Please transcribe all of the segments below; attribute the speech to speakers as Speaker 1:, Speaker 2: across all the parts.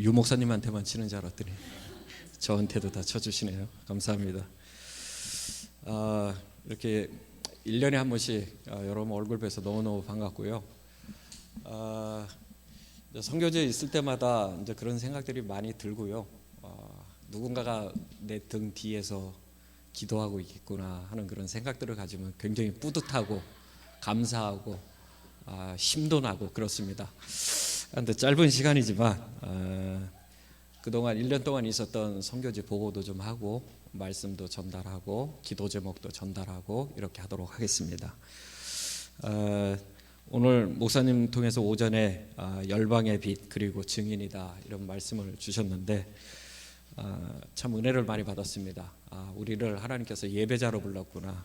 Speaker 1: 유 목사님한테만 치는 줄 알았더니 저한테도 다 쳐주시네요. 감사합니다. 이렇게 1년에 한 번씩 여러분 얼굴 뵈서 너무너무 반갑고요. 선교지에 있을 때마다 이제 그런 생각들이 많이 들고요. 누군가가 내 등 뒤에서 기도하고 있겠구나 하는 그런 생각들을 가지면 굉장히 뿌듯하고 감사하고 힘도 나고 그렇습니다. 그런데 짧은 시간이지만 그동안 1년 동안 있었던 선교지 보고도 좀 하고 말씀도 전달하고 기도 제목도 전달하고 이렇게 하도록 하겠습니다. 오늘 목사님 통해서 오전에 열방의 빛 그리고 증인이다 이런 말씀을 주셨는데 참 은혜를 많이 받았습니다. 우리를 하나님께서 예배자로 불렀구나,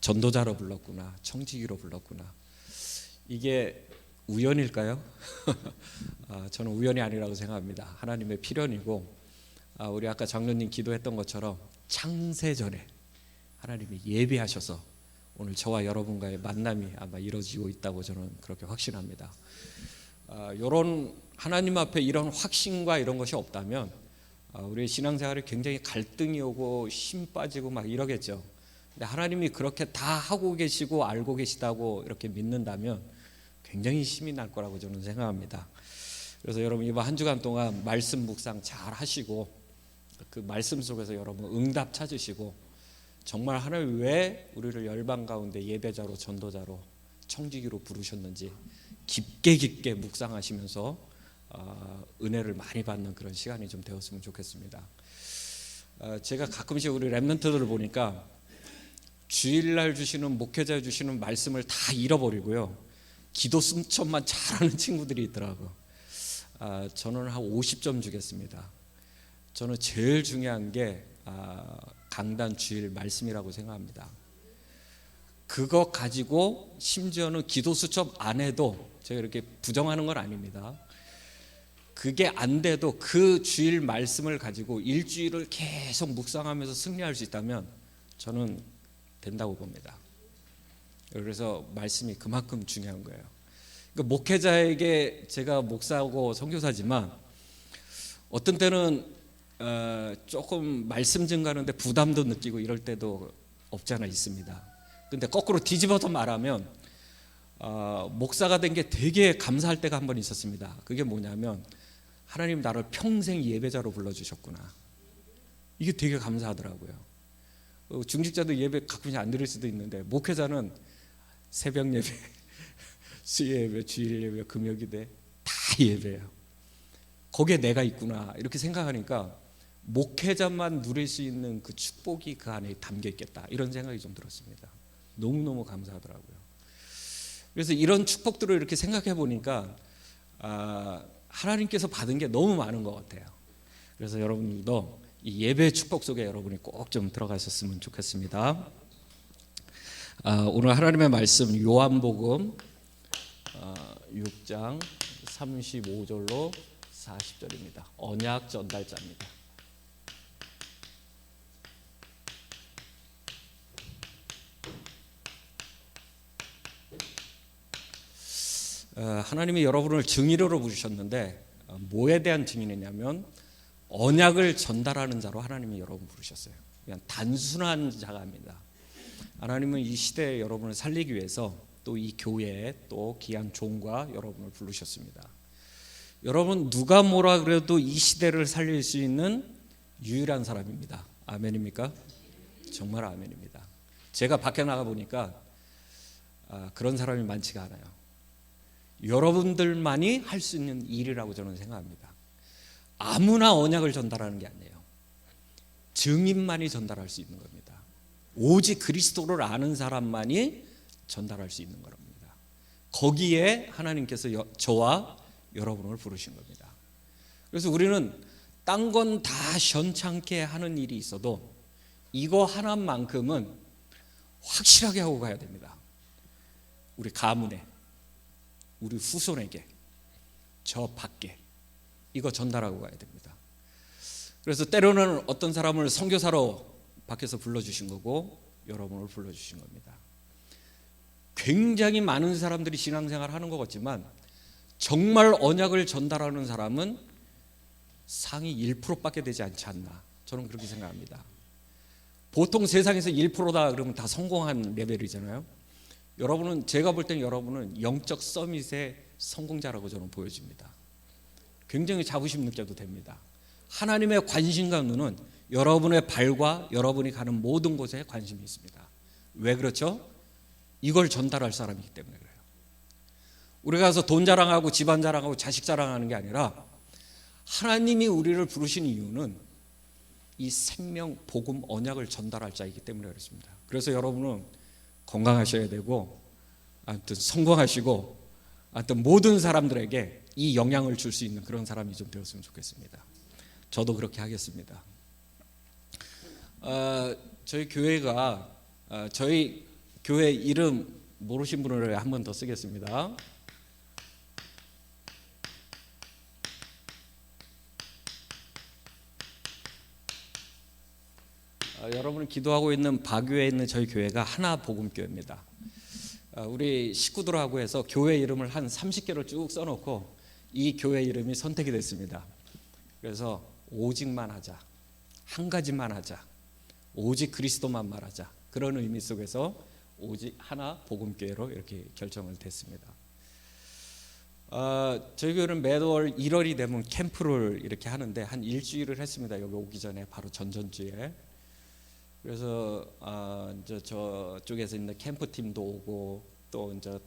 Speaker 1: 전도자로 불렀구나, 청지기로 불렀구나. 이게 우연일까요? 저는 우연이 아니라고 생각합니다. 하나님의 필연이고, 우리 아까 장로님 기도했던 것처럼 창세전에 하나님이 예비하셔서 오늘 저와 여러분과의 만남이 아마 이루어지고 있다고 저는 그렇게 확신합니다. 이런 하나님 앞에 이런 확신과 이런 것이 없다면 우리의 신앙생활이 굉장히 갈등이 오고 힘 빠지고 막 이러겠죠. 근데 하나님이 그렇게 다 하고 계시고 알고 계시다고 이렇게 믿는다면 굉장히 힘이 날 거라고 저는 생각합니다. 그래서 여러분 이번 한 주간 동안 말씀 묵상 잘 하시고 그 말씀 속에서 여러분 응답 찾으시고 정말 하나님 왜 우리를 열방 가운데 예배자로 전도자로 청지기로 부르셨는지 깊게 묵상하시면서 은혜를 많이 받는 그런 시간이 좀 되었으면 좋겠습니다. 제가 가끔씩 우리 렘넌트들을 보니까 주일날 주시는 목회자 주시는 말씀을 다 잃어버리고요, 기도 순천만 잘하는 친구들이 있더라고요. 저는 한 50점 주겠습니다. 저는 제일 중요한 게 강단 주일 말씀이라고 생각합니다. 그거 가지고 심지어는 기도 수첩 안 해도 제가 이렇게 부정하는 건 아닙니다. 그게 안 돼도 그 주일 말씀을 가지고 일주일을 계속 묵상하면서 승리할 수 있다면 저는 된다고 봅니다. 그래서 말씀이 그만큼 중요한 거예요. 그러니까 목회자에게 제가 목사고 선교사지만 어떤 때는 조금 말씀 증가하는데 부담도 느끼고 이럴 때도 없지 않아 있습니다. 근데 거꾸로 뒤집어서 말하면 목사가 된 게 되게 감사할 때가 한 번 있었습니다. 그게 뭐냐면 하나님 나를 평생 예배자로 불러주셨구나. 이게 되게 감사하더라고요. 중직자도 예배 가끔씩 안 드릴 수도 있는데 목회자는 새벽 예배, 수요 예배, 주일 예배, 금요 기대 다 예배예요. 거기에 내가 있구나 이렇게 생각하니까 목회자만 누릴 수 있는 그 축복이 그 안에 담겨 있겠다 이런 생각이 좀 들었습니다. 너무너무 감사하더라고요. 그래서 이런 축복들을 이렇게 생각해 보니까 하나님께서 받은 게 너무 많은 것 같아요. 그래서 여러분들도 이 예배 축복 속에 여러분이 꼭 좀 들어가셨으면 좋겠습니다. 오늘 하나님의 말씀 요한복음 6장 35절로 40절입니다. 언약 전달자입니다. 하나님이 여러분을 증인으로 부르셨는데 뭐에 대한 증인이냐면 언약을 전달하는 자로 하나님이 여러분 부르셨어요. 그냥 단순한 자가 아닙니다. 하나님은 이 시대에 여러분을 살리기 위해서 또 이 교회에 또 귀한 종과 여러분을 부르셨습니다. 여러분 누가 뭐라 그래도 이 시대를 살릴 수 있는 유일한 사람입니다. 아멘입니까? 정말 아멘입니다. 제가 밖에 나가 보니까 그런 사람이 많지가 않아요. 여러분들만이 할 수 있는 일이라고 저는 생각합니다. 아무나 언약을 전달하는 게 아니에요. 증인만이 전달할 수 있는 겁니다. 오직 그리스도를 아는 사람만이 전달할 수 있는 겁니다. 거기에 하나님께서 저와 여러분을 부르신 겁니다. 그래서 우리는 딴 건 다 시원찮게 하는 일이 있어도 이거 하나만큼은 확실하게 하고 가야 됩니다. 우리 가문에, 우리 후손에게, 저 밖에 이거 전달하고 가야 됩니다. 그래서 때로는 어떤 사람을 선교사로 밖에서 불러주신 거고 여러분을 불러주신 겁니다. 굉장히 많은 사람들이 신앙생활 하는 것 같지만 정말 언약을 전달하는 사람은 상위 1%밖에 되지 않지 않나, 저는 그렇게 생각합니다. 보통 세상에서 1%다 그러면 다 성공한 레벨이잖아요. 여러분은, 제가 볼 땐 여러분은 영적 서밋의 성공자라고 저는 보여집니다. 굉장히 자부심 느껴도 됩니다. 하나님의 관심과 눈은 여러분의 발과 여러분이 가는 모든 곳에 관심이 있습니다. 왜 그렇죠? 이걸 전달할 사람이기 때문에 그래요. 우리가 가서 돈 자랑하고 집안 자랑하고 자식 자랑하는 게 아니라 하나님이 우리를 부르신 이유는 이 생명 복음 언약을 전달할 자이기 때문에 그렇습니다. 그래서 여러분은 건강하셔야 되고, 아무튼 성공하시고, 하여튼 모든 사람들에게 이 영향을 줄 수 있는 그런 사람이 좀 되었으면 좋겠습니다. 저도 그렇게 하겠습니다. 저희 교회가, 저희 교회 이름 모르신 분을 한 번 더 쓰겠습니다. 여러분이 기도하고 있는 바교에 있는 저희 교회가 하나복음교회입니다. 우리 식구들하고 해서 교회 이름을 한 30개를 쭉 써놓고 이 교회 이름이 선택이 됐습니다. 그래서 오직만 하자, 한 가지만 하자, 오직 그리스도만 말하자, 그런 의미 속에서 오직 하나 복음교회로 이렇게 결정을 됐습니다. 저희 교회는 매월 1월이 되면 캠프를 이렇게 하는데 한 일주일을 했습니다. 여기 오기 전에 바로 전전주에. 그래서 이제 저쪽에서 있는 캠프팀도 오고, 또 이제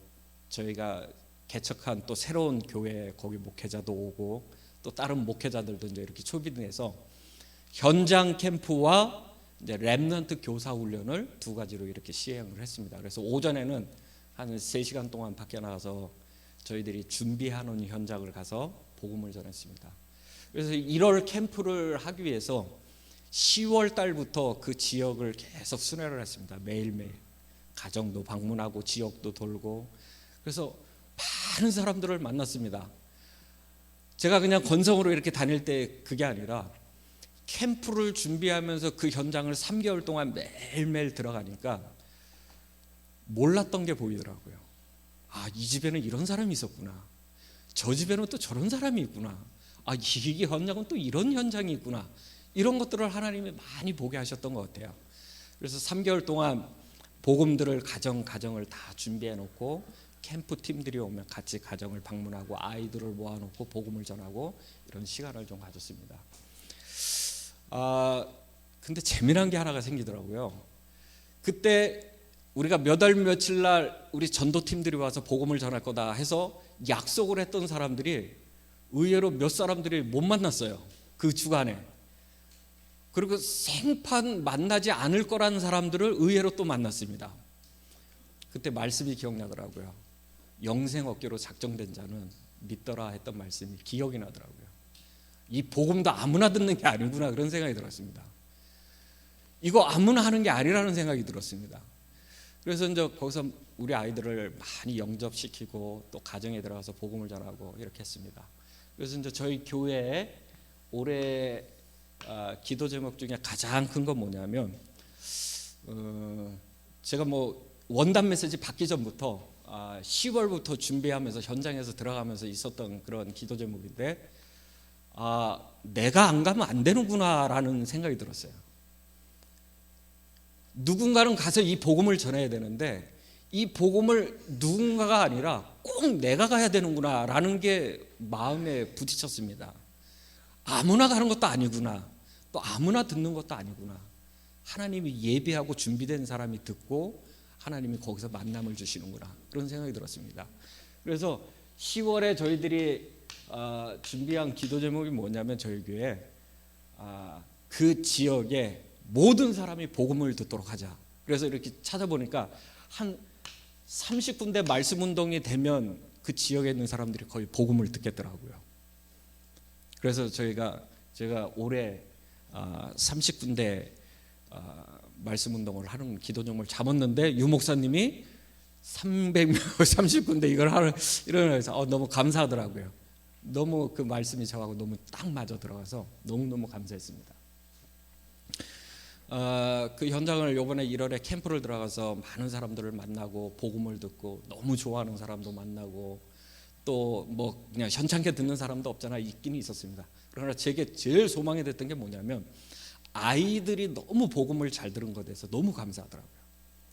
Speaker 1: 저희가 개척한 또 새로운 교회 거기 목회자도 오고, 또 다른 목회자들도 이제 이렇게 초빙해서 현장 캠프와 이제 렘넌트 교사 훈련을 두 가지로 이렇게 시행을 했습니다. 그래서 오전에는 한 3시간 동안 밖에 나가서 저희들이 준비하는 현장을 가서 복음을 전했습니다. 그래서 1월 캠프를 하기 위해서 10월 달부터 그 지역을 계속 순회를 했습니다. 매일매일 가정도 방문하고 지역도 돌고, 그래서 많은 사람들을 만났습니다. 제가 그냥 건성으로 이렇게 다닐 때 그게 아니라 캠프를 준비하면서 그 현장을 3개월 동안 매일매일 들어가니까 몰랐던 게 보이더라고요. 이 집에는 이런 사람이 있었구나, 저 집에는 또 저런 사람이 있구나, 이 현장은 또 이런 현장이 있구나, 이런 것들을 하나님이 많이 보게 하셨던 것 같아요. 그래서 3개월 동안 복음들을 가정을 다 준비해 놓고, 캠프 팀들이 오면 같이 가정을 방문하고 아이들을 모아놓고 복음을 전하고, 이런 시간을 좀 가졌습니다. 근데 재미난 게 하나가 생기더라고요. 그때 우리가 몇 월 며칠 날 우리 전도팀들이 와서 복음을 전할 거다 해서 약속을 했던 사람들이 의외로 몇 사람들이 못 만났어요, 그 주간에. 그리고 생판 만나지 않을 거라는 사람들을 의외로 또 만났습니다. 그때 말씀이 기억나더라고요. 영생 얻기로 작정된 자는 믿더라 했던 말씀이 기억이 나더라고요. 이 복음도 아무나 듣는 게 아니구나, 그런 생각이 들었습니다. 이거 아무나 하는 게 아니라는 생각이 들었습니다. 그래서 이제 거기서 우리 아이들을 많이 영접시키고 또 가정에 들어가서 복음을 전하고 이렇게 했습니다. 그래서 이제 저희 교회에 올해 기도 제목 중에 가장 큰 건 뭐냐면, 제가 원단 메시지 받기 전부터 10월부터 준비하면서 현장에서 들어가면서 있었던 그런 기도 제목인데, 내가 안 가면 안 되는구나라는 생각이 들었어요. 누군가는 가서 이 복음을 전해야 되는데 이 복음을 누군가가 아니라 꼭 내가 가야 되는구나라는 게 마음에 부딪혔습니다. 아무나 가는 것도 아니구나, 또 아무나 듣는 것도 아니구나. 하나님이 예비하고 준비된 사람이 듣고 하나님이 거기서 만남을 주시는구나, 그런 생각이 들었습니다. 그래서 10월에 저희들이 준비한 기도 제목이 뭐냐면, 저희 교회 그 지역에 모든 사람이 복음을 듣도록 하자. 그래서 이렇게 찾아보니까 한 30군데 말씀 운동이 되면 그 지역에 있는 사람들이 거의 복음을 듣겠더라고요. 그래서 제가 올해 30군데 말씀 운동을 하는 기도 제목을 잡았는데, 유 목사님이 30군데 이걸 하는, 이러면서 너무 감사하더라고요. 너무 그 말씀이 저하고 너무 딱 맞아 들어가서 너무너무 감사했습니다. 그 현장을 이번에 1월에 캠프를 들어가서 많은 사람들을 만나고 복음을 듣고, 너무 좋아하는 사람도 만나고, 또 뭐 그냥 현찮게 듣는 사람도 없잖아. 있긴 있었습니다. 그러나 제게 제일 소망이 됐던 게 뭐냐면 아이들이 너무 복음을 잘 들은 것에 대해서 너무 감사하더라고요.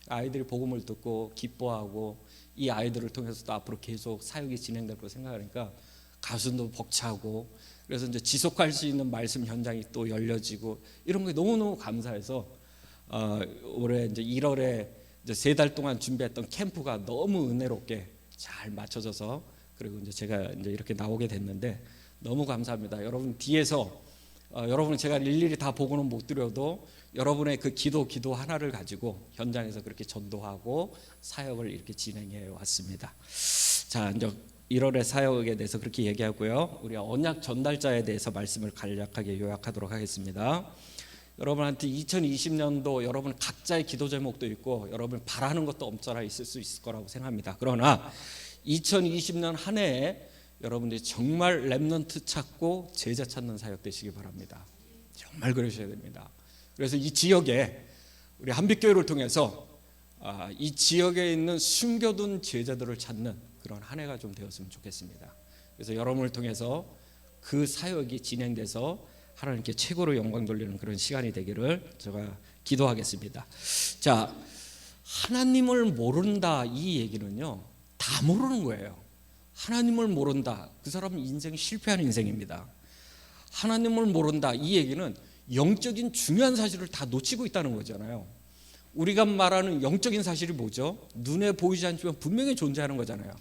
Speaker 1: 아이들이 복음을 듣고 기뻐하고 이 아이들을 통해서도 앞으로 계속 사역이 진행될 거 생각하니까 가슴도 벅차고, 그래서 이제 지속할 수 있는 말씀 현장이 또 열려지고 이런 게 너무너무 감사해서 올해 이제 1월에 이제 3달 동안 준비했던 캠프가 너무 은혜롭게 잘 맞춰져서, 그리고 이제 제가 이제 이렇게 나오게 됐는데 너무 감사합니다. 여러분 뒤에서 여러분은 제가 일일이 다 보고는 못 드려도 여러분의 그 기도 하나를 가지고 현장에서 그렇게 전도하고 사역을 이렇게 진행해 왔습니다. 자, 이제 1월의 사역에 대해서 그렇게 얘기하고요. 우리 언약 전달자에 대해서 말씀을 간략하게 요약하도록 하겠습니다. 여러분한테 2020년도 여러분 각자의 기도 제목도 있고 여러분 바라는 것도 엄청나 있을 수 있을 거라고 생각합니다. 그러나 2020년 한 해에 여러분들이 정말 렘넌트 찾고 제자 찾는 사역 되시기 바랍니다. 정말 그러셔야 됩니다. 그래서 이 지역에 우리 한빛교회를 통해서 이 지역에 있는 숨겨둔 제자들을 찾는 그런 한 해가 좀 되었으면 좋겠습니다. 그래서 여러분을 통해서 그 사역이 진행돼서 하나님께 최고로 영광 돌리는 그런 시간이 되기를 제가 기도하겠습니다. 자, 하나님을 모른다 이 얘기는요, 다 모르는 거예요. 하나님을 모른다, 그 사람은 인생이 실패하는 인생입니다. 하나님을 모른다 이 얘기는 영적인 중요한 사실을 다 놓치고 있다는 거잖아요. 우리가 말하는 영적인 사실이 뭐죠? 눈에 보이지 않지만 분명히 존재하는 거잖아요.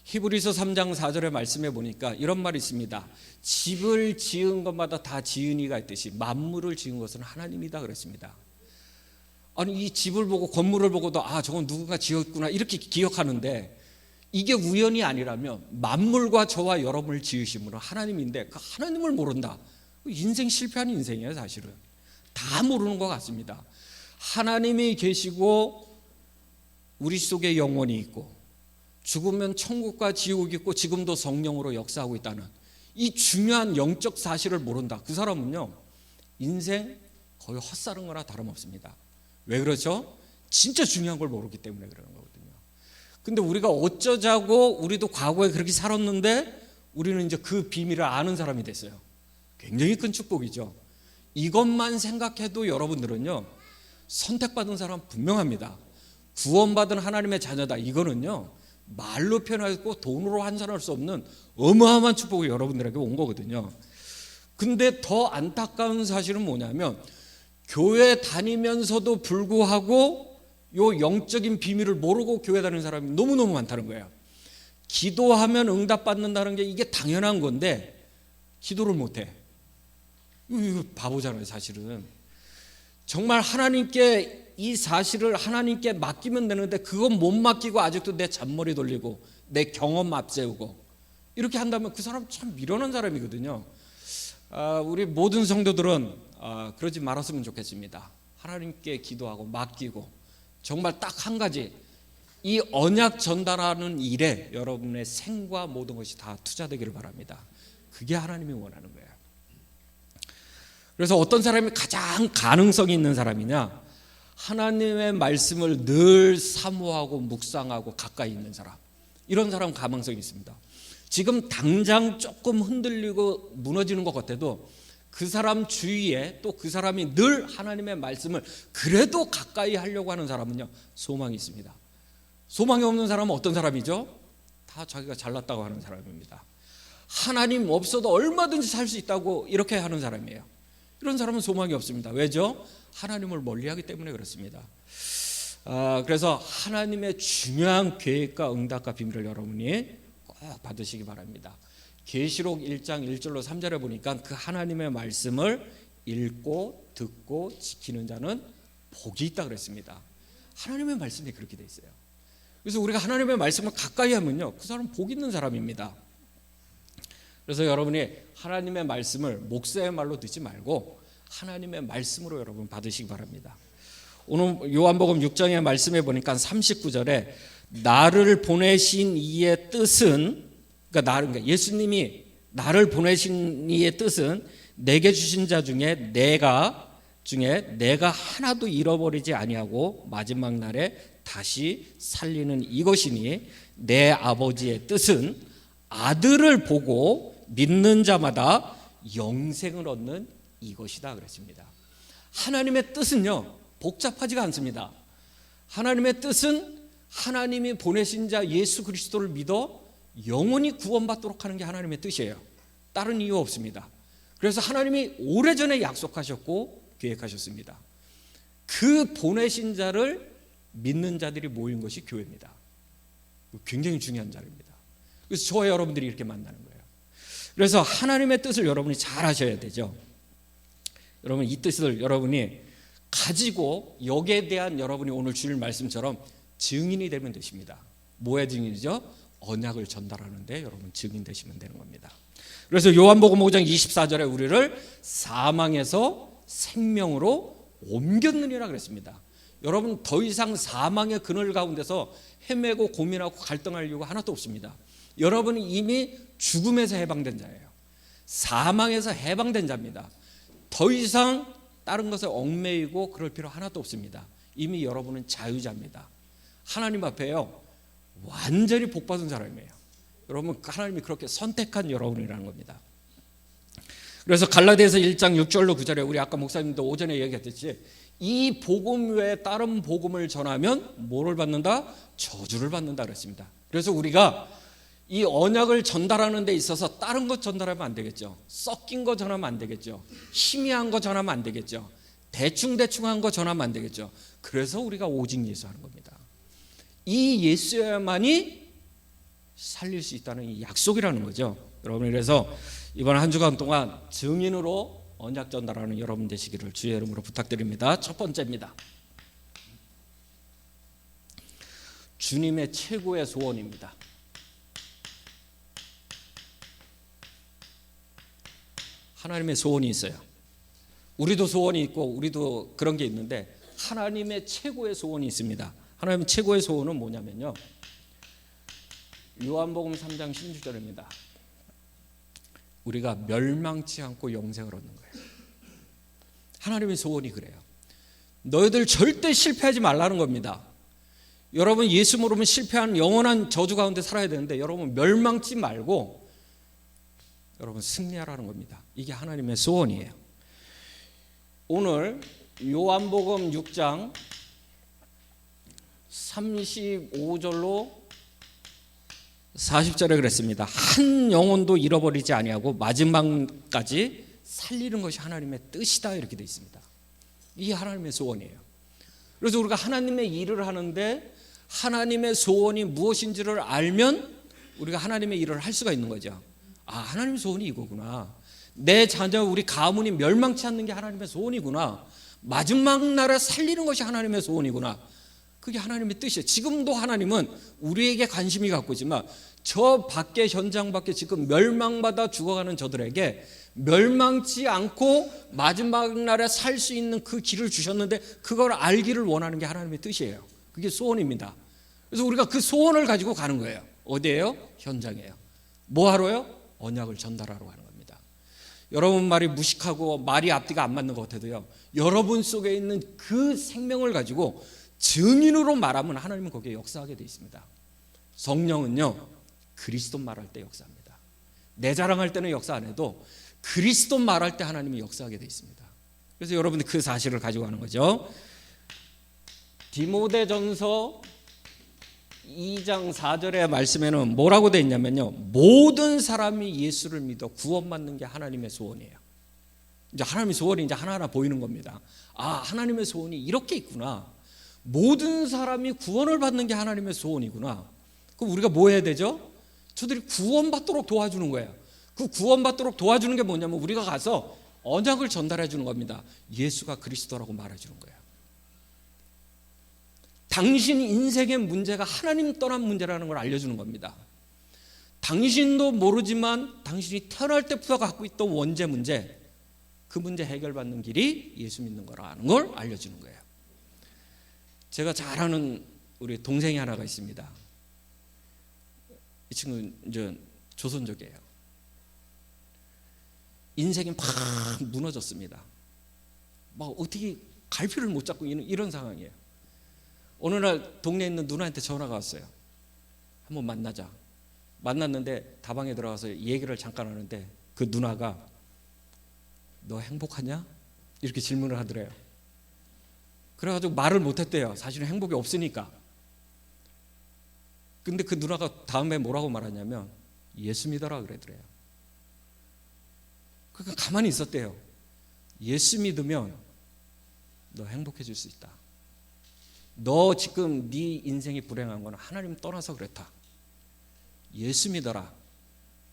Speaker 1: 히브리서 3장 4절의 말씀에 보니까 이런 말이 있습니다. 집을 지은 것마다 다 지은이가 있듯이 만물을 지은 것은 하나님이다 그랬습니다. 아니, 이 집을 보고 건물을 보고도 저건 누군가 지었구나 이렇게 기억하는데, 이게 우연이 아니라면 만물과 저와 여러분을 지으신 분은 하나님인데 그 하나님을 모른다, 인생 실패하는 인생이에요. 사실은 다 모르는 것 같습니다. 하나님이 계시고 우리 속에 영혼이 있고 죽으면 천국과 지옥이 있고 지금도 성령으로 역사하고 있다는 이 중요한 영적 사실을 모른다, 그 사람은요 인생 거의 헛살은 거나 다름없습니다. 왜 그렇죠? 진짜 중요한 걸 모르기 때문에 그러는 거거든요. 근데 우리가 어쩌자고 우리도 과거에 그렇게 살았는데 우리는 이제 그 비밀을 아는 사람이 됐어요. 굉장히 큰 축복이죠. 이것만 생각해도 여러분들은요 선택받은 사람 분명합니다. 구원받은 하나님의 자녀다, 이거는요 말로 표현하고 돈으로 환산할 수 없는 어마어마한 축복이 여러분들에게 온 거거든요. 근데 더 안타까운 사실은 뭐냐면 교회 다니면서도 불구하고 요 영적인 비밀을 모르고 교회 다니는 사람이 너무너무 많다는 거예요. 기도하면 응답받는다는 게 이게 당연한 건데 기도를 못해. 이거 바보잖아요. 사실은 정말 하나님께 이 사실을 하나님께 맡기면 되는데 그건 못 맡기고 아직도 내 잔머리 돌리고 내 경험 앞세우고 이렇게 한다면 그 사람 참 미련한 사람이거든요. 우리 모든 성도들은 그러지 말았으면 좋겠습니다. 하나님께 기도하고 맡기고 정말 딱 한 가지, 이 언약 전달하는 일에 여러분의 생과 모든 것이 다 투자되기를 바랍니다. 그게 하나님이 원하는 거예요. 그래서 어떤 사람이 가장 가능성이 있는 사람이냐, 하나님의 말씀을 늘 사모하고 묵상하고 가까이 있는 사람, 이런 사람 가능성이 있습니다. 지금 당장 조금 흔들리고 무너지는 것 같아도 그 사람 주위에 또 그 사람이 늘 하나님의 말씀을 그래도 가까이 하려고 하는 사람은요 소망이 있습니다. 소망이 없는 사람은 어떤 사람이죠? 다 자기가 잘났다고 하는 사람입니다. 하나님 없어도 얼마든지 살 수 있다고 이렇게 하는 사람이에요. 이런 사람은 소망이 없습니다. 왜죠? 하나님을 멀리하기 때문에 그렇습니다. 그래서 하나님의 중요한 계획과 응답과 비밀을 여러분이 꼭 받으시기 바랍니다. 계시록 1장 1절로 3절에 보니까 그 하나님의 말씀을 읽고 듣고 지키는 자는 복이 있다 그랬습니다. 하나님의 말씀이 그렇게 돼 있어요. 그래서 우리가 하나님의 말씀을 가까이 하면요 그 사람은 복 있는 사람입니다. 그래서 여러분이 하나님의 말씀을 목사의 말로 듣지 말고 하나님의 말씀으로 여러분 받으시기 바랍니다. 오늘 요한복음 6장의 말씀에 보니까 39절에 나를 보내신 이의 뜻은, 그러니까 예수님이 나를 보내신 이의 뜻은 내게 주신 자 중에 내가 하나도 잃어버리지 아니하고 마지막 날에 다시 살리는 이것이니 내 아버지의 뜻은 아들을 보고 믿는 자마다 영생을 얻는 이것이다 그랬습니다. 하나님의 뜻은요 복잡하지가 않습니다. 하나님의 뜻은 하나님이 보내신 자 예수 그리스도를 믿어 영원히 구원받도록 하는 게 하나님의 뜻이에요. 다른 이유 없습니다. 그래서 하나님이 오래전에 약속하셨고 계획하셨습니다. 그 보내신 자를 믿는 자들이 모인 것이 교회입니다. 굉장히 중요한 자리입니다. 그래서 저와 여러분들이 이렇게 만나는 거예요. 그래서 하나님의 뜻을 여러분이 잘 하셔야 되죠. 여러분 이 뜻을 여러분이 가지고 여기에 대한 여러분이 오늘 주일 말씀처럼 증인이 되면 되십니다. 뭐의 증인이죠? 언약을 전달하는데 여러분 증인 되시면 되는 겁니다. 그래서 요한복음 5장 24절에 우리를 사망에서 생명으로 옮겼느니라 그랬습니다. 여러분 더 이상 사망의 그늘 가운데서 헤매고 고민하고 갈등할 이유가 하나도 없습니다. 여러분은 이미 죽음에서 해방된 자예요. 사망에서 해방된 자입니다. 더 이상 다른 것에 얽매이고 그럴 필요 하나도 없습니다. 이미 여러분은 자유자입니다. 하나님 앞에요 완전히 복받은 사람이에요. 여러분 하나님이 그렇게 선택한 여러분이라는 겁니다. 그래서 갈라디아서 1장 6절로 9절에 우리 아까 목사님도 오전에 얘기했듯이 이 복음 외에 다른 복음을 전하면 뭐를 받는다? 저주를 받는다 그랬습니다. 그래서 우리가 이 언약을 전달하는 데 있어서 다른 것 전달하면 안 되겠죠. 섞인 거 전하면 안 되겠죠. 희미한 거 전하면 안 되겠죠. 대충한 거 전하면 안 되겠죠. 그래서 우리가 오직 예수 하는 겁니다. 이 예수야만이 살릴 수 있다는 이 약속이라는 거죠. 여러분 그래서 이번 한 주간 동안 증인으로 언약 전달하는 여러분 되시기를 주의 이름으로 부탁드립니다. 첫 번째입니다. 주님의 최고의 소원입니다. 하나님의 소원이 있어요. 우리도 소원이 있고 우리도 그런 게 있는데 하나님의 최고의 소원이 있습니다. 하나님의 최고의 소원은 뭐냐면요. 요한복음 3장 16절입니다. 우리가 멸망치 않고 영생을 얻는 거예요. 하나님의 소원이 그래요. 너희들 절대 실패하지 말라는 겁니다. 여러분 예수 모르면 실패한 영원한 저주 가운데 살아야 되는데 여러분 멸망치 말고 여러분 승리하라는 겁니다. 이게 하나님의 소원이에요. 오늘 요한복음 6장 35절로 40절에 그랬습니다. 한 영혼도 잃어버리지 아니하고 마지막까지 살리는 것이 하나님의 뜻이다 이렇게 되어 있습니다. 이게 하나님의 소원이에요. 그래서 우리가 하나님의 일을 하는데 하나님의 소원이 무엇인지를 알면 우리가 하나님의 일을 할 수가 있는 거죠. 아, 하나님의 소원이 이거구나. 내 자녀 우리 가문이 멸망치 않는 게 하나님의 소원이구나. 마지막 날에 살리는 것이 하나님의 소원이구나. 그게 하나님의 뜻이에요. 지금도 하나님은 우리에게 관심이 갖고 있지만 저 밖에 현장 밖에 지금 멸망받아 죽어가는 저들에게 멸망치 않고 마지막 날에 살 수 있는 그 길을 주셨는데 그걸 알기를 원하는 게 하나님의 뜻이에요. 그게 소원입니다. 그래서 우리가 그 소원을 가지고 가는 거예요. 어디예요? 현장이에요. 뭐 하러요? 언약을 전달하러 가는 겁니다. 여러분 말이 무식하고 말이 앞뒤가 안 맞는 것 같아도요. 여러분 속에 있는 그 생명을 가지고 증인으로 말하면 하나님은 거기에 역사하게 되어 있습니다. 성령은요 그리스도 말할 때 역사합니다. 내 자랑할 때는 역사 안 해도 그리스도 말할 때 하나님이 역사하게 되어 있습니다. 그래서 여러분들 그 사실을 가지고 가는 거죠. 디모데전서 2장 4절의 말씀에는 뭐라고 되어 있냐면요, 모든 사람이 예수를 믿어 구원받는 게 하나님의 소원이에요. 이제 하나님의 소원이 이제 하나하나 보이는 겁니다. 아, 하나님의 소원이 이렇게 있구나. 모든 사람이 구원을 받는 게 하나님의 소원이구나. 그럼 우리가 뭐 해야 되죠? 저들이 구원받도록 도와주는 거예요. 그 구원받도록 도와주는 게 뭐냐면 우리가 가서 언약을 전달해 주는 겁니다. 예수가 그리스도라고 말해 주는 거예요. 당신 인생의 문제가 하나님 떠난 문제라는 걸 알려주는 겁니다. 당신도 모르지만 당신이 태어날 때부터 갖고 있던 원죄 문제, 그 문제 해결받는 길이 예수 믿는 거라는 걸 알려주는 거예요. 제가 잘 아는 우리 동생이 하나가 있습니다. 이 친구는 이제 조선족이에요. 인생이 막 무너졌습니다. 막 어떻게 갈피를 못 잡고 이런 상황이에요. 어느 날 동네에 있는 누나한테 전화가 왔어요. 한번 만나자. 만났는데 다방에 들어가서 얘기를 잠깐 하는데 그 누나가 너 행복하냐? 이렇게 질문을 하더래요. 그래가지고 말을 못했대요. 사실은 행복이 없으니까. 근데 그 누나가 다음에 뭐라고 말하냐면 예수 믿어라 그러더래요. 그러니까 가만히 있었대요. 예수 믿으면 너 행복해질 수 있다. 너 지금 네 인생이 불행한 건 하나님 떠나서 그렇다. 예수 믿어라.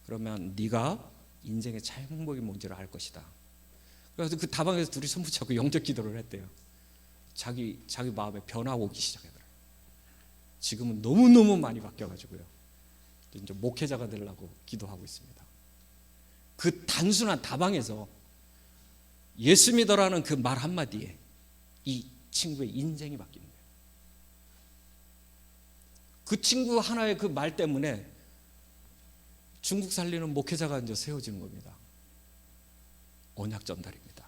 Speaker 1: 그러면 네가 인생의 참 행복이 뭔지를 알 것이다. 그래서 그 다방에서 둘이 손 붙잡고 영적 기도를 했대요. 자기 마음에 변화가 오기 시작하더라고요. 지금은 너무너무 많이 바뀌어가지고요. 이제 목회자가 되려고 기도하고 있습니다. 그 단순한 다방에서 예수 믿어라는 그 말 한마디에 이 친구의 인생이 바뀌는 거예요. 그 친구 하나의 그 말 때문에 중국 살리는 목회자가 이제 세워지는 겁니다. 언약 전달입니다.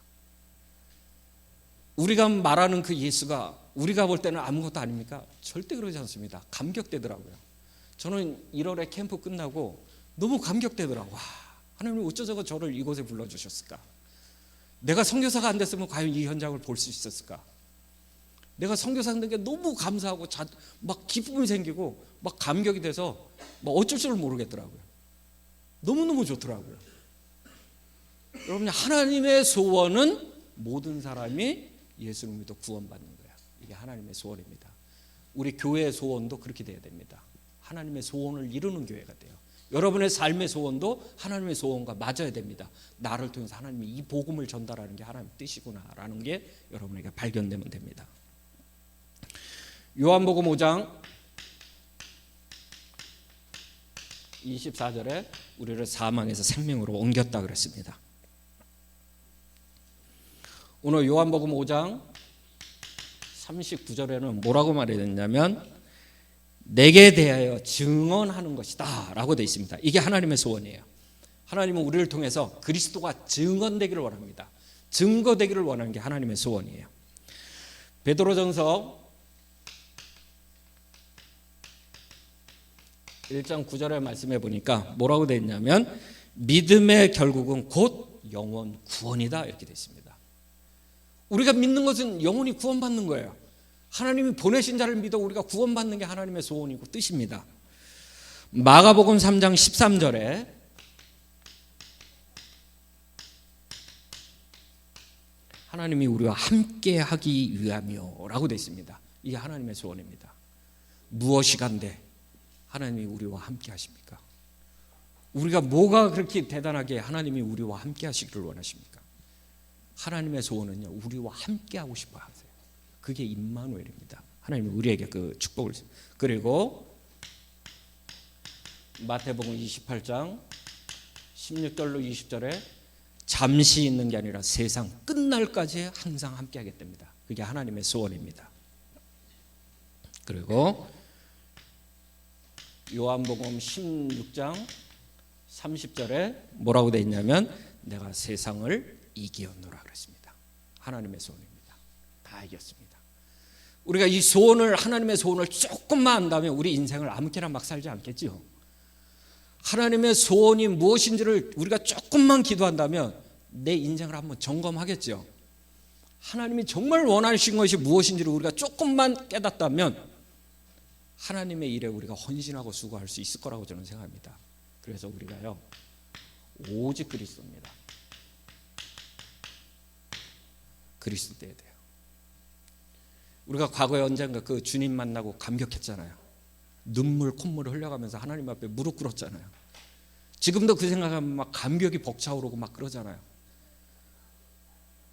Speaker 1: 우리가 말하는 그 예수가 우리가 볼 때는 아무것도 아닙니까? 절대 그러지 않습니다. 감격되더라고요. 저는 1월에 캠프 끝나고 너무 감격되더라고요. 와, 하나님 어쩌자고 저를 이곳에 불러주셨을까? 내가 선교사가 안 됐으면 과연 이 현장을 볼 수 있었을까? 내가 선교사 된 게 너무 감사하고 막 기쁨이 생기고 막 감격이 돼서 막 어쩔 줄 모르겠더라고요. 너무너무 좋더라고요. 여러분, 하나님의 소원은 모든 사람이 예수를 믿어 구원받는 거야. 이게 하나님의 소원입니다. 우리 교회의 소원도 그렇게 돼야 됩니다. 하나님의 소원을 이루는 교회가 돼요. 여러분의 삶의 소원도 하나님의 소원과 맞아야 됩니다. 나를 통해서 하나님이 이 복음을 전달하는 게 하나님의 뜻이구나라는 게 여러분에게 발견되면 됩니다. 요한복음 5장 24절에 우리를 사망에서 생명으로 옮겼다 그랬습니다. 오늘 요한복음 5장 39절에는 뭐라고 말했냐면 내게 대하여 증언하는 것이다 라고 되어 있습니다. 이게 하나님의 소원이에요. 하나님은 우리를 통해서 그리스도가 증언되기를 원합니다. 증거되기를 원하는 게 하나님의 소원이에요. 베드로전서 1장 9절의 말씀해 보니까 뭐라고 되어 있냐면 믿음의 결국은 곧 영원 구원이다 이렇게 되어 있습니다. 우리가 믿는 것은 영원히 구원받는 거예요. 하나님이 보내신 자를 믿어 우리가 구원받는 게 하나님의 소원이고 뜻입니다. 마가복음 3장 13절에 하나님이 우리와 함께 하기 위함이요 라고 되어 있습니다. 이게 하나님의 소원입니다. 무엇이 간데 하나님이 우리와 함께 하십니까? 우리가 뭐가 그렇게 대단하게 하나님이 우리와 함께 하시기를 원하십니까? 하나님의 소원은요, 우리와 함께 하고 싶어 하세요. 그게 임마누엘입니다. 하나님이 우리에게 그 축복을. 그리고 마태복음 28장 16절로 20절에 잠시 있는 게 아니라 세상 끝날까지 항상 함께 하겠답니다. 그게 하나님의 소원입니다. 그리고 요한복음 16장 30절에 뭐라고 되어 있냐면 내가 세상을 이기었노라 그랬습니다. 하나님의 소원입니다. 다 이겼습니다. 우리가 이 소원을 하나님의 소원을 조금만 안다면 우리 인생을 아무렇게나 막 살지 않겠죠. 하나님의 소원이 무엇인지를 우리가 조금만 기도한다면 내 인생을 한번 점검하겠죠. 하나님이 정말 원하신 것이 무엇인지를 우리가 조금만 깨닫다면 하나님의 일에 우리가 헌신하고 수고할 수 있을 거라고 저는 생각합니다. 그래서 우리가요 오직 그리스도입니다. 그리스도 돼야 돼요. 우리가 과거에 언젠가 그 주님 만나고 감격했잖아요. 눈물 콧물을 흘려가면서 하나님 앞에 무릎 꿇었잖아요. 지금도 그 생각하면 막 감격이 벅차오르고 막 그러잖아요.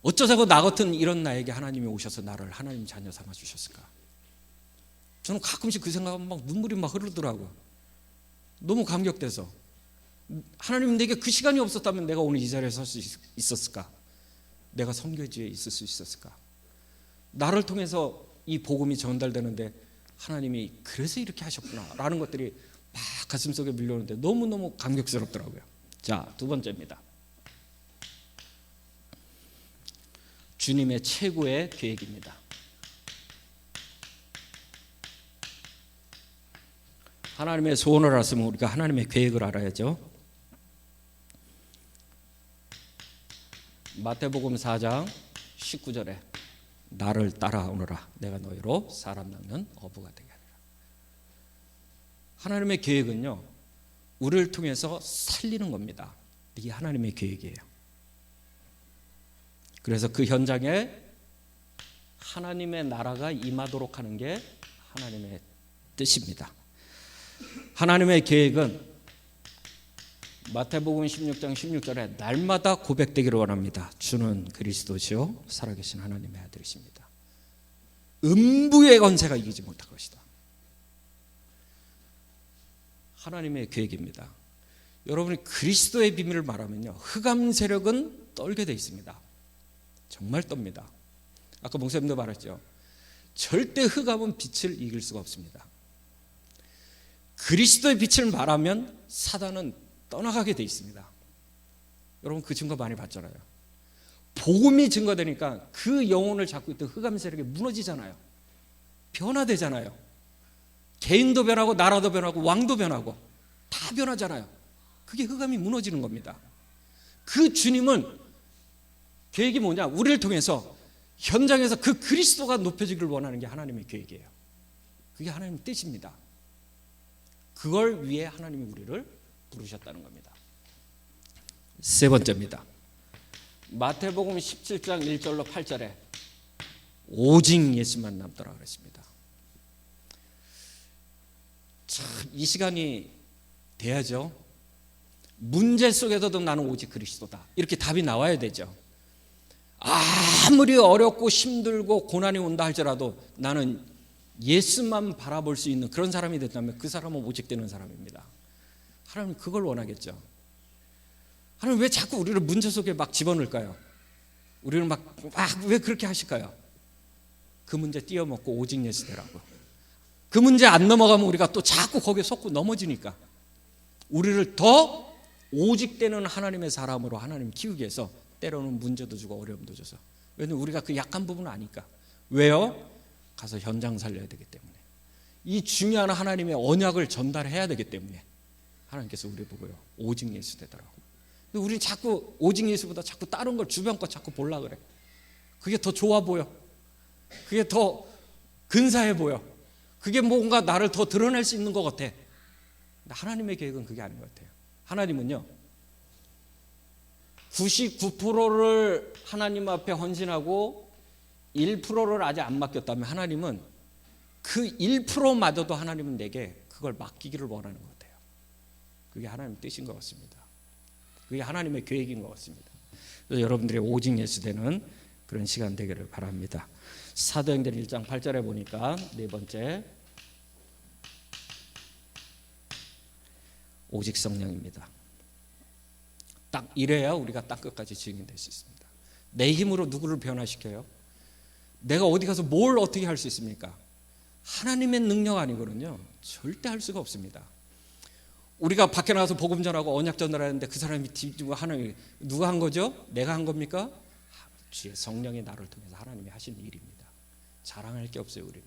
Speaker 1: 어쩌자고 나 같은 이런 나에게 하나님이 오셔서 나를 하나님 자녀 삼아 주셨을까? 저는 가끔씩 그 생각하면 막 눈물이 막 흐르더라고요. 너무 감격돼서 하나님 내게 그 시간이 없었다면 내가 오늘 이 자리에 설 수 있었을까? 내가 선교지에 있을 수 있었을까? 나를 통해서 이 복음이 전달되는데 하나님이 그래서 이렇게 하셨구나 라는 것들이 막 가슴속에 밀려오는데 너무너무 감격스럽더라고요. 자, 두 번째입니다. 주님의 최고의 계획입니다. 하나님의 소원을 알았으면 우리가 하나님의 계획을 알아야죠. 마태복음 4장 19절에 나를 따라오너라 내가 너희로 사람 낳는 어부가 되게 하리라. 하나님의 계획은요, 우리를 통해서 살리는 겁니다. 이게 하나님의 계획이에요. 그래서 그 현장에 하나님의 나라가 임하도록 하는 게 하나님의 뜻입니다. 하나님의 계획은 마태복음 16장 16절에 날마다 고백되기를 원합니다. 주는 그리스도시요 살아계신 하나님의 아들이십니다. 음부의 권세가 이기지 못할 것이다. 하나님의 계획입니다. 여러분이 그리스도의 비밀을 말하면요, 흑암 세력은 떨게 돼 있습니다. 정말 떱니다. 아까 목사님도 말했죠. 절대 흑암은 빛을 이길 수가 없습니다. 그리스도의 빛을 말하면 사단은 떠나가게 돼 있습니다. 여러분 그 증거 많이 봤잖아요. 복음이 증거되니까 그 영혼을 잡고 있던 흑암 세력이 무너지잖아요. 변화되잖아요. 개인도 변하고 나라도 변하고 왕도 변하고 다 변하잖아요. 그게 흑암이 무너지는 겁니다. 그 주님은 계획이 뭐냐? 우리를 통해서 현장에서 그 그리스도가 높여지기를 원하는 게 하나님의 계획이에요. 그게 하나님의 뜻입니다. 그걸 위해 하나님이 우리를 부르셨다는 겁니다. 세 번째입니다. 마태복음 17장 1절로 8절에 오직 예수만 남더라 그랬습니다. 참 이 시간이 돼야죠. 문제 속에서도 나는 오직 그리스도다, 이렇게 답이 나와야 되죠. 아무리 어렵고 힘들고 고난이 온다 할지라도 나는 예수만 바라볼 수 있는 그런 사람이 됐다면 그 사람은 오직 되는 사람입니다. 하나님 그걸 원하겠죠. 하나님 왜 자꾸 우리를 문제 속에 막 집어넣을까요? 우리는 막 왜 그렇게 하실까요? 그 문제 띄어먹고 오직 예수 되라고. 그 문제 안 넘어가면 우리가 또 자꾸 거기에 속고 넘어지니까 우리를 더 오직 되는 하나님의 사람으로 하나님 키우기 위해서 때로는 문제도 주고 어려움도 줘서. 왜냐하면 우리가 그 약한 부분은 아니까. 왜요? 가서 현장 살려야 되기 때문에. 이 중요한 하나님의 언약을 전달해야 되기 때문에 하나님께서 우리 보고요, 오직 예수 되더라고. 근데 우리 자꾸 오직 예수보다 자꾸 다른 걸 주변 거 자꾸 보려 그래. 그게 더 좋아 보여. 그게 더 근사해 보여. 그게 뭔가 나를 더 드러낼 수 있는 것 같아. 근데 하나님의 계획은 그게 아닌 것 같아요. 하나님은요, 99%를 하나님 앞에 헌신하고 1%를 아직 안 맡겼다면 하나님은 그 1%마저도 하나님은 내게 그걸 맡기기를 원하는 것 같아요. 그게 하나님의 뜻인 것 같습니다. 그게 하나님의 계획인 것 같습니다. 그래서 여러분들이 오직 예수 되는 그런 시간 되기를 바랍니다. 사도행전 1장 8절에 보니까 네 번째, 오직 성령입니다. 딱 이래야 우리가 땅 끝까지 증인 될 수 있습니다. 내 힘으로 누구를 변화시켜요? 내가 어디 가서 뭘 어떻게 할 수 있습니까? 하나님의 능력 아니거든요. 절대 할 수가 없습니다. 우리가 밖에 나가서 복음 전하고 언약 전달하는데 그 사람이 하나님 누가 한 거죠? 내가 한 겁니까? 주의 성령이 나를 통해서 하나님이 하신 일입니다. 자랑할 게 없어요, 우리는.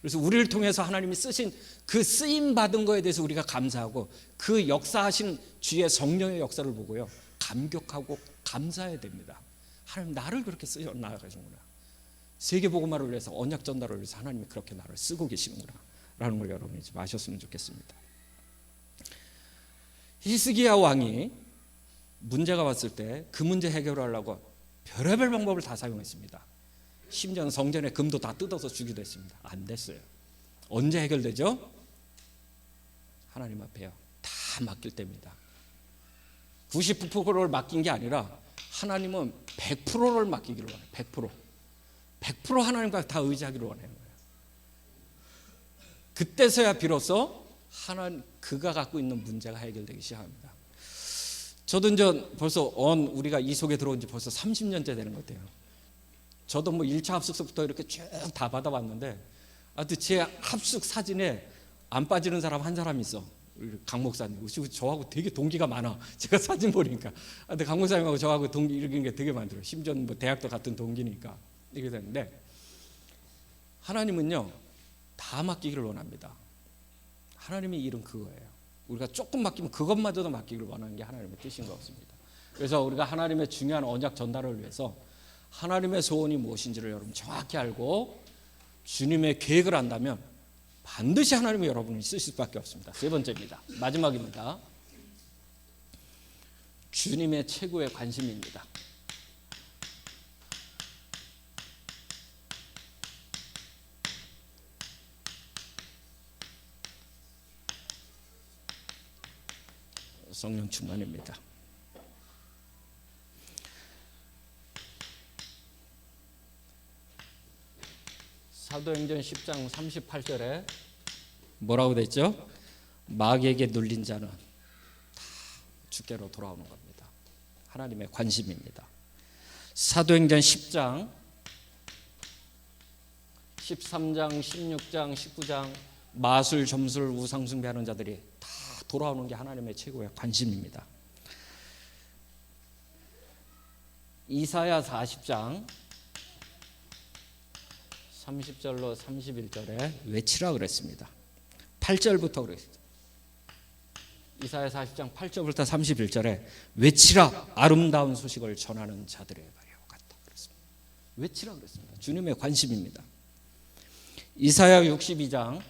Speaker 1: 그래서 우리를 통해서 하나님이 쓰신 그 쓰임 받은 거에 대해서 우리가 감사하고 그 역사하신 주의 성령의 역사를 보고요, 감격하고 감사해야 됩니다. 하나님 나를 그렇게 쓰여 나가시는구나. 세계 복음화를 위해서, 언약 전달을 위해서 하나님이 그렇게 나를 쓰고 계시는구나 라는 걸 여러분이 좀 아셨으면 좋겠습니다. 히스기야 왕이 문제가 왔을 때 그 문제 해결을 하려고 별의별 방법을 다 사용했습니다. 심지어는 성전의 금도 다 뜯어서 주기도 했습니다. 안 됐어요. 언제 해결되죠? 하나님 앞에요, 다 맡길 때입니다. 99%를 맡긴 게 아니라 하나님은 100%를 맡기기를 원해요. 100% 하나님과 다 의지하기를 원해요. 그때서야 비로소 하나님 그가 갖고 있는 문제가 해결되기 시작합니다. 저도 이제 벌써 우리가 이 속에 들어온 지 벌써 30년째 되는 것 같아요. 저도 뭐 1차 합숙서부터 이렇게 쭉 다 받아봤는데, 제 합숙 사진에 안 빠지는 사람 한 사람 있어. 강 목사님. 저하고 되게 동기가 많아. 제가 사진 보니까. 근데 강 목사님하고 저하고 동기 이런 게 되게 많더라고요. 심지어 뭐 대학도 같은 동기니까. 이렇게 됐는데, 하나님은요, 다 맡기기를 원합니다. 하나님의 일은 그거예요. 우리가 조금 맡기면 그것마저도 맡기길 원하는 게 하나님의 뜻인 것 같습니다. 그래서 우리가 하나님의 중요한 언약 전달을 위해서 하나님의 소원이 무엇인지를 여러분 정확히 알고 주님의 계획을 안다면 반드시 하나님이 여러분을 쓰실 수밖에 없습니다. 세 번째입니다. 마지막입니다. 주님의 최고의 관심입니다. 성령 충만입니다. 사도행전 10장 38절에 뭐라고 됐죠? 마귀에게 눌린 자는 다 주께로 돌아오는 겁니다. 하나님의 관심입니다. 사도행전 10장 13장 16장 19장 마술 점술 우상 숭배하는 자들이 다 돌아오는 게 하나님의 최고의 관심입니다. 이사야 40장 30절로 31절에 외치라 그랬습니다. 8절부터 그랬습니다. 이사야 40장 8절부터 31절에 외치라 아름다운 소식을 전하는 자들의 말이와 같다 그랬습니다. 외치라 그랬습니다. 주님의 관심입니다. 이사야 62장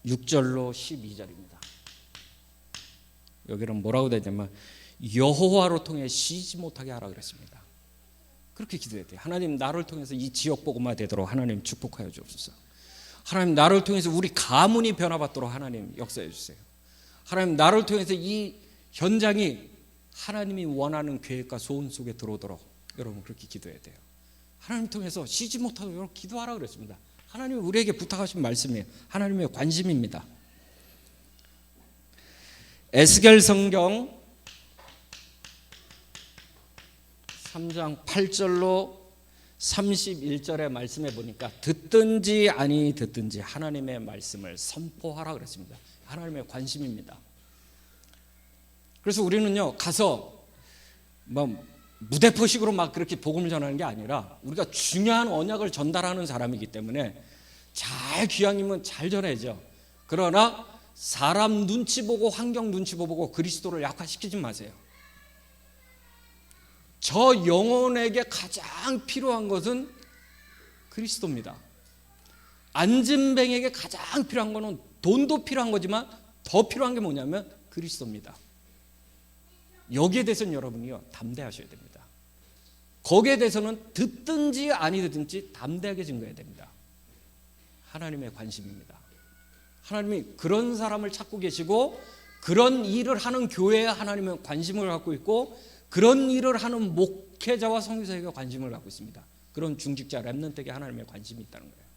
Speaker 1: 6절로 12절입니다. 여기는 뭐라고 되냐면 여호와로 통해 쉬지 못하게 하라 그랬습니다. 그렇게 기도했대요. 하나님 나를 통해서 이 지역 복음화 되도록 하나님 축복하여 주옵소서. 하나님 나를 통해서 우리 가문이 변화받도록 하나님 역사해 주세요. 하나님 나를 통해서 이 현장이 하나님이 원하는 계획과 소원 속에 들어오도록 여러분 그렇게 기도해야 돼요. 하나님 통해서 쉬지 못하도록 여러분 기도하라 그랬습니다. 하나님이 우리에게 부탁하신 말씀이에요. 하나님의 관심입니다. 에스겔 성경 3장 8절로 31절의 말씀에 보니까 듣든지 아니 듣든지 하나님의 말씀을 선포하라 그랬습니다. 하나님의 관심입니다. 그래서 우리는요 가서 뭐 무대포식으로 막 그렇게 복음을 전하는 게 아니라 우리가 중요한 언약을 전달하는 사람이기 때문에 잘 귀향이면 잘 전해야죠. 그러나 사람 눈치 보고 환경 눈치 보고 그리스도를 약화시키지 마세요. 저 영혼에게 가장 필요한 것은 그리스도입니다. 안진뱅에게 가장 필요한 것은 돈도 필요한 거지만 더 필요한 게 뭐냐면 그리스도입니다. 여기에 대해서는 여러분이요 담대하셔야 됩니다. 거기에 대해서는 듣든지 아니 듣든지 담대하게 증거해야 됩니다. 하나님의 관심입니다. 하나님이 그런 사람을 찾고 계시고 그런 일을 하는 교회에 하나님은 관심을 갖고 있고 그런 일을 하는 목회자와 선교사에게 관심을 갖고 있습니다. 그런 중직자 렘넌트에게 하나님의 관심이 있다는 거예요.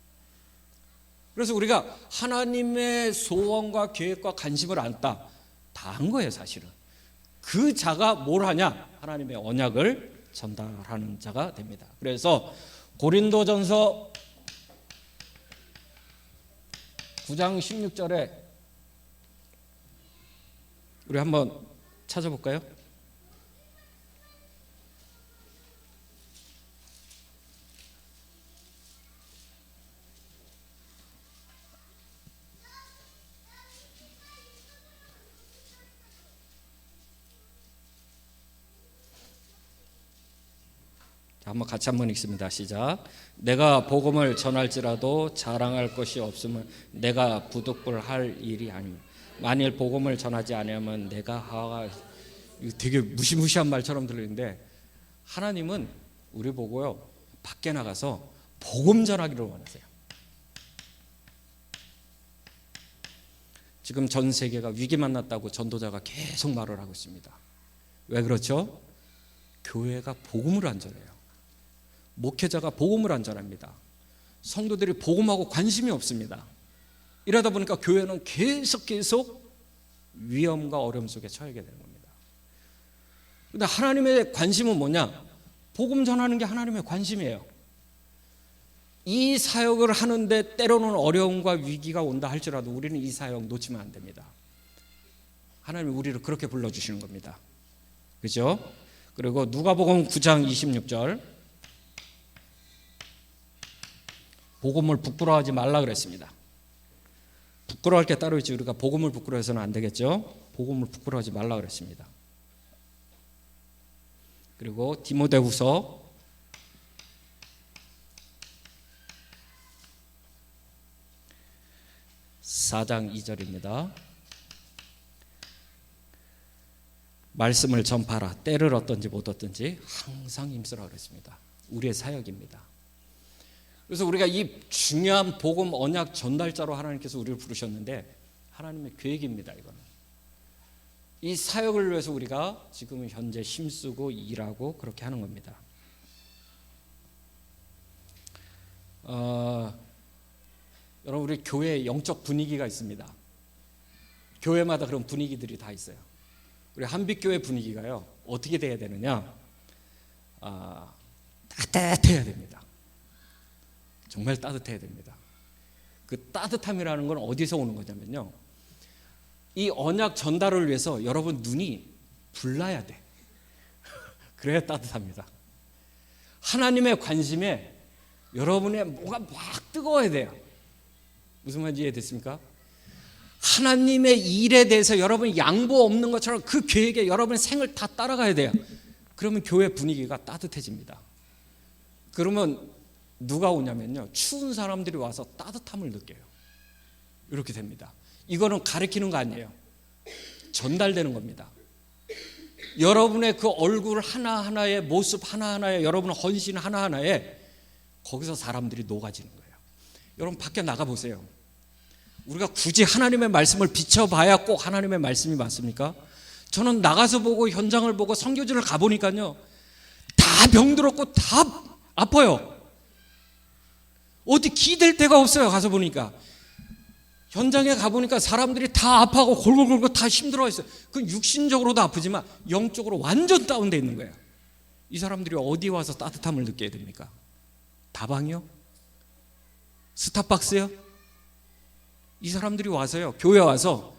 Speaker 1: 그래서 우리가 하나님의 소원과 계획과 관심을 안다 다 한 거예요. 사실은 그 자가 뭘 하냐? 하나님의 언약을 전달하는 자가 됩니다. 그래서 고린도전서 9장 16절에 우리 한번 찾아볼까요? 한번 같이 한번 읽습니다. 시작. 내가 복음을 전할지라도 자랑할 것이 없으면 내가 부득불할 일이 아닙니다. 만일 복음을 전하지 않으면 내가 하가 되게 무시무시한 말처럼 들리는데 하나님은 우리 보고요 밖에 나가서 복음 전하기를 원하세요. 지금 전 세계가 위기 만났다고 전도자가 계속 말을 하고 있습니다. 왜 그렇죠? 교회가 복음을 안 전해요. 목회자가 복음을 안 전합니다. 성도들이 복음하고 관심이 없습니다. 이러다 보니까 교회는 계속 위험과 어려움 속에 처하게 되는 겁니다. 그런데 하나님의 관심은 뭐냐? 복음 전하는 게 하나님의 관심이에요. 이 사역을 하는데 때로는 어려움과 위기가 온다 할지라도 우리는 이 사역 놓치면 안 됩니다. 하나님이 우리를 그렇게 불러주시는 겁니다. 그죠? 그리고 누가복음 9장 26절 복음을 부끄러워하지 말라 그랬습니다. 부끄러워할 게 따로 있지 우리가 복음을 부끄러워해서는 안 되겠죠. 복음을 부끄러워하지 말라 그랬습니다. 그리고 디모데후서 4장 2절입니다. 말씀을 전파라. 때를 얻든지 못 얻든지 항상 힘쓰라 그랬습니다. 우리의 사역입니다. 그래서 우리가 이 중요한 복음 언약 전달자로 하나님께서 우리를 부르셨는데 하나님의 계획입니다. 이거는 이 사역을 위해서 우리가 지금 현재 힘쓰고 일하고 그렇게 하는 겁니다. 여러분 우리 교회에 영적 분위기가 있습니다. 교회마다 그런 분위기들이 다 있어요. 우리 한빛교회 분위기가요 어떻게 돼야 되느냐, 따뜻해야 됩니다. 정말 따뜻해야 됩니다. 그 따뜻함이라는 건 어디서 오는 거냐면요, 이 언약 전달을 위해서 여러분 눈이 불나야 돼. 그래야 따뜻합니다. 하나님의 관심에 여러분의 뭐가 막 뜨거워야 돼요. 무슨 말인지 이해됐습니까? 하나님의 일에 대해서 여러분이 양보 없는 것처럼 그 계획에 여러분의 생을 다 따라가야 돼요. 그러면 교회 분위기가 따뜻해집니다. 그러면 누가 오냐면요, 추운 사람들이 와서 따뜻함을 느껴요. 이렇게 됩니다. 이거는 가르치는 거 아니에요. 전달되는 겁니다. 여러분의 그 얼굴 하나하나의 모습 하나하나에, 여러분의 헌신 하나하나에 거기서 사람들이 녹아지는 거예요. 여러분 밖에 나가보세요. 우리가 굳이 하나님의 말씀을 비춰봐야 꼭 하나님의 말씀이 맞습니까? 저는 나가서 보고 현장을 보고 선교지를 가보니까요, 다 병들었고 다 아파요. 어디 기댈 데가 없어요. 가서 보니까 현장에 가보니까 사람들이 다 아파하고 골골골골 다 힘들어 있어요. 그 육신적으로도 아프지만 영적으로 완전 다운돼 있는 거예요. 이 사람들이 어디 와서 따뜻함을 느껴야 됩니까? 다방이요? 스타벅스요? 이 사람들이 와서요, 교회 와서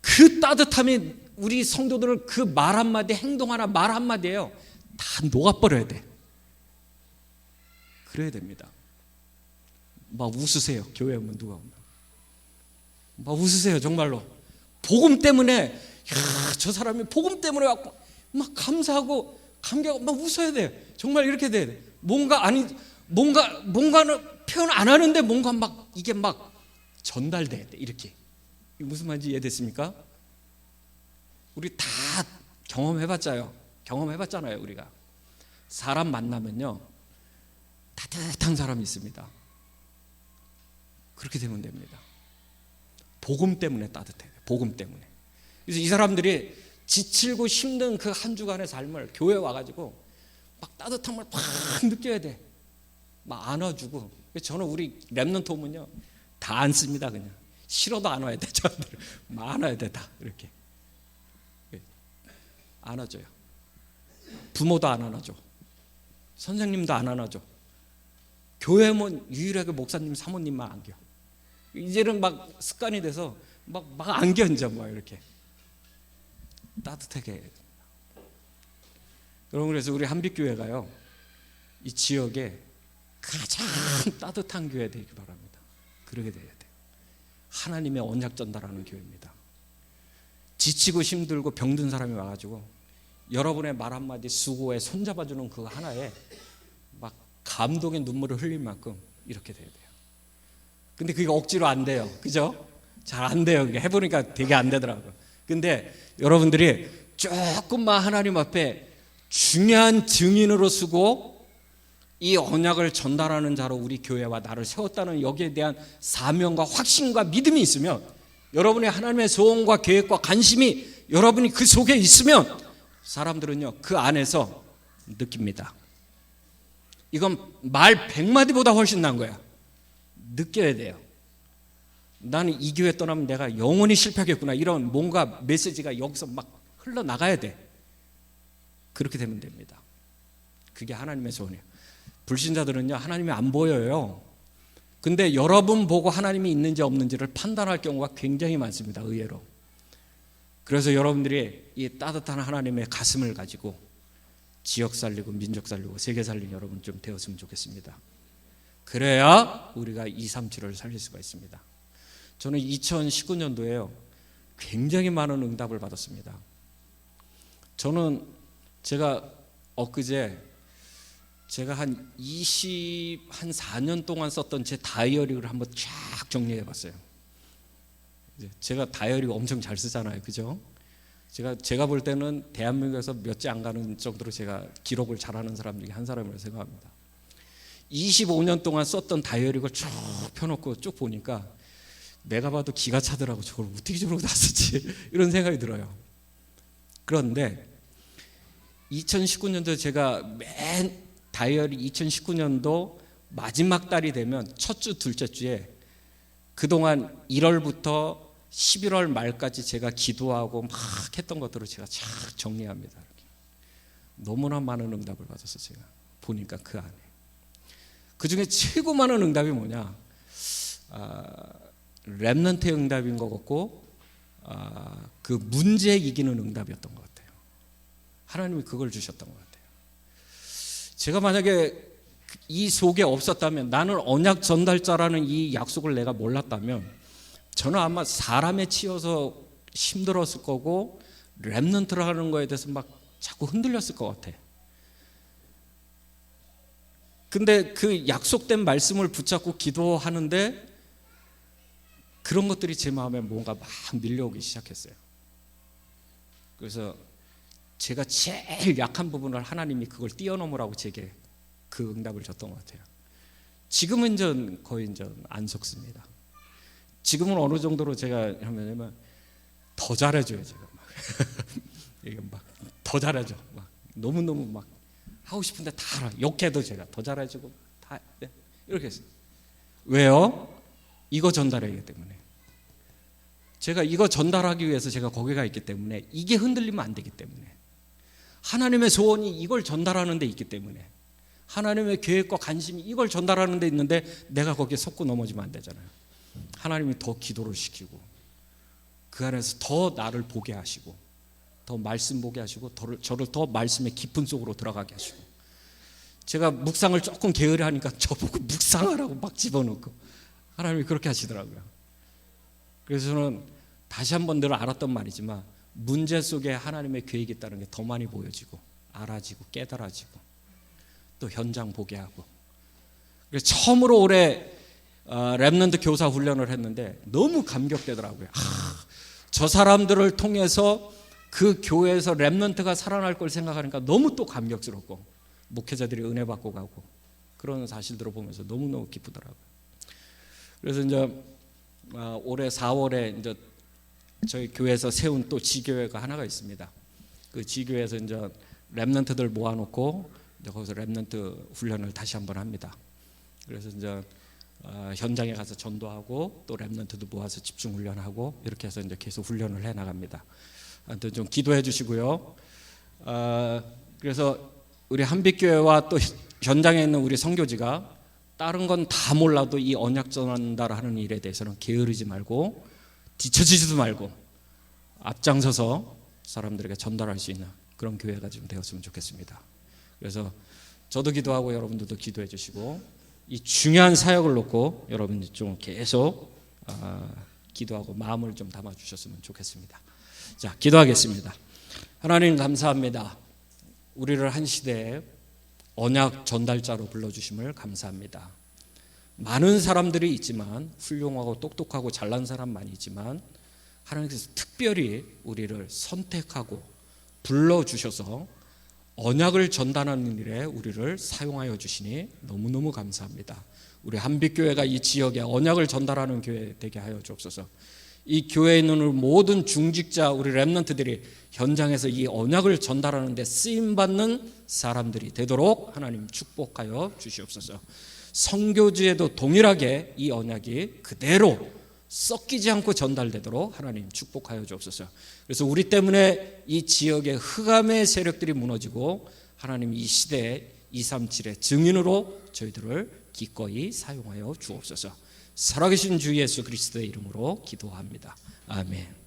Speaker 1: 그 따뜻함이 우리 성도들을 그 말 한마디, 행동 하나, 말 한마디에요 다 녹아버려야 돼. 그래야 됩니다. 막 웃으세요. 교회 오면 누가 오면 막 웃으세요. 정말로 복음 때문에, 야, 저 사람이 복음 때문에 왔고 막 감사하고 감격하고 막 웃어야 돼. 정말 이렇게 돼야 돼. 뭔가는 표현 안 하는데 뭔가 막 이게 막 전달돼야 돼. 이렇게. 무슨 말인지 이해됐습니까? 우리 다 경험해봤잖아요. 우리가 사람 만나면요 따뜻한 사람이 있습니다. 그렇게 되면 됩니다. 복음 때문에 따뜻해요. 복음 때문에. 그래서 이 사람들이 지치고 힘든 그 한 주간의 삶을 교회에 와가지고 막 따뜻함을 팍 느껴야 돼. 막 안아주고. 그래서 저는 우리 렘넌트 오면요 다 안습니다. 그냥 싫어도 안아야 돼. 저한테 막 안아야 돼. 다 이렇게 안아줘요. 부모도 안 안아줘. 선생님도 안 안아줘. 교회 오면 유일하게 목사님, 사모님만 안겨. 이제는 막 습관이 돼서 막 안겨 이제 막 이렇게 따뜻하게 해야 됩니다. 여러분, 그래서 우리 한빛교회가요 이 지역에 가장 따뜻한 교회 되기 바랍니다. 그러게 돼야 돼요. 하나님의 언약 전달하는 교회입니다. 지치고 힘들고 병든 사람이 와가지고 여러분의 말 한마디 수고에 손잡아주는 그 하나에 막 감동의 눈물을 흘릴 만큼 이렇게 돼야 돼요. 근데 그게 억지로 안 돼요. 그죠? 잘 안 돼요. 해보니까 되게 안 되더라고요. 근데 여러분들이 조금만 하나님 앞에 중요한 증인으로 쓰고 이 언약을 전달하는 자로 우리 교회와 나를 세웠다는 여기에 대한 사명과 확신과 믿음이 있으면, 여러분의 하나님의 소원과 계획과 관심이 여러분이 그 속에 있으면 사람들은요 그 안에서 느낍니다. 이건 말 100마디보다 훨씬 나은 거야. 느껴야 돼요. 나는 이 교회 떠나면 내가 영원히 실패하겠구나, 이런 뭔가 메시지가 여기서 막 흘러나가야 돼. 그렇게 되면 됩니다. 그게 하나님의 소원이에요. 불신자들은요 하나님이 안 보여요. 근데 여러분 보고 하나님이 있는지 없는지를 판단할 경우가 굉장히 많습니다. 의외로. 그래서 여러분들이 이 따뜻한 하나님의 가슴을 가지고 지역 살리고 민족 살리고 세계 살리는 여러분 좀 되었으면 좋겠습니다. 그래야 우리가 237을 살릴 수가 있습니다. 저는 2019년도에요 굉장히 많은 응답을 받았습니다. 저는 제가 엊그제 제가 한 4년 동안 썼던 제 다이어리를 한번 쫙 정리해 봤어요. 제가 다이어리 엄청 잘 쓰잖아요, 그죠? 제가 볼 때는 대한민국에서 몇 째 안 가는 정도로 제가 기록을 잘하는 사람 중에 한 사람이라고 생각합니다. 25년 동안 썼던 다이어리를 쭉 펴놓고 쭉 보니까 내가 봐도 기가 차더라고. 저걸 어떻게 저러고 다 썼지? 이런 생각이 들어요. 그런데 2019년도 제가 맨 다이어리 2019년도 마지막 달이 되면 첫 주, 둘째 주에 그동안 1월부터 11월 말까지 제가 기도하고 막 했던 것들을 제가 쫙 정리합니다. 이렇게. 너무나 많은 응답을 받았어요. 제가 보니까 그 안에. 그 중에 최고 많은 응답이 뭐냐? 렘넌트의 응답인 것 같고 그 문제 이기는 응답이었던 것 같아요. 하나님이 그걸 주셨던 것 같아요. 제가 만약에 이 속에 없었다면, 나는 언약 전달자라는 이 약속을 내가 몰랐다면 저는 아마 사람에 치여서 힘들었을 거고 렘넌트라는 거에 대해서 막 자꾸 흔들렸을 것 같아. 근데 그 약속된 말씀을 붙잡고 기도하는데 그런 것들이 제 마음에 뭔가 막 밀려오기 시작했어요. 그래서 제가 제일 약한 부분을 하나님이 그걸 뛰어넘으라고 제게 그 응답을 줬던 것 같아요. 지금은 거의 안 속습니다. 지금은 어느 정도로 제가 하면 더 잘해줘요. 제가 막 더 잘해줘. 막 너무너무 막 하고 싶은데 다 알아. 욕해도 제가 더 잘해주고 다 이렇게 했어요. 왜요? 이거 전달하기 때문에. 제가 이거 전달하기 위해서 제가 거기 가 있기 때문에, 이게 흔들리면 안 되기 때문에, 하나님의 소원이 이걸 전달하는 데 있기 때문에, 하나님의 계획과 관심이 이걸 전달하는 데 있는데 내가 거기에 속고 넘어지면 안 되잖아요. 하나님이 더 기도를 시키고 그 안에서 더 나를 보게 하시고 더 말씀 보게 하시고 저를 더 말씀의 깊은 속으로 들어가게 하시고, 제가 묵상을 조금 게으르하니까 저보고 묵상하라고 막 집어넣고 하나님이 그렇게 하시더라고요. 그래서 저는 다시 한번 늘 알았던 말이지만, 문제 속에 하나님의 계획이 있다는 게 더 많이 보여지고 알아지고 깨달아지고 또 현장 보게 하고. 그래서 처음으로 올해 렘넌트 교사 훈련을 했는데 너무 감격되더라고요. 저 사람들을 통해서 그 교회에서 렘넌트가 살아날 걸 생각하니까 너무 또 감격스럽고, 목회자들이 은혜 받고 가고 그런 사실들을 보면서 너무너무 기쁘더라고요. 그래서 이제 올해 4월에 이제 저희 교회에서 세운 또 지교회가 하나가 있습니다. 그 지교회에서 이제 렘넌트들 모아놓고 이제 거기서 렘넌트 훈련을 다시 한번 합니다. 그래서 이제 현장에 가서 전도하고 또 렘넌트도 모아서 집중 훈련하고 이렇게 해서 이제 계속 훈련을 해 나갑니다. 아무튼 좀 기도해 주시고요. 그래서 우리 한빛교회와 또 현장에 있는 우리 선교지가 다른 건 다 몰라도 이 언약 전달하는 일에 대해서는 게으르지 말고 뒤처지지도 말고 앞장서서 사람들에게 전달할 수 있는 그런 교회가 좀 되었으면 좋겠습니다. 그래서 저도 기도하고 여러분들도 기도해 주시고, 이 중요한 사역을 놓고 여러분들 좀 계속 기도하고 마음을 좀 담아 주셨으면 좋겠습니다. 자, 기도하겠습니다. 하나님 감사합니다. 우리를 한 시대에 언약 전달자로 불러주심을 감사합니다. 많은 사람들이 있지만, 훌륭하고 똑똑하고 잘난 사람 많이 있지만, 하나님께서 특별히 우리를 선택하고 불러주셔서 언약을 전달하는 일에 우리를 사용하여 주시니 너무너무 감사합니다. 우리 한빛교회가 이 지역에 언약을 전달하는 교회 되게 하여 주옵소서. 이 교회에 있는 모든 중직자 우리 렘넌트들이 현장에서 이 언약을 전달하는 데 쓰임받는 사람들이 되도록 하나님 축복하여 주시옵소서. 선교지에도 동일하게 이 언약이 그대로 섞이지 않고 전달되도록 하나님 축복하여 주옵소서. 그래서 우리 때문에 이 지역의 흑암의 세력들이 무너지고 하나님 이 시대에 237의 증인으로 저희들을 기꺼이 사용하여 주옵소서. 살아계신 주 예수 그리스도의 이름으로 기도합니다. 아멘.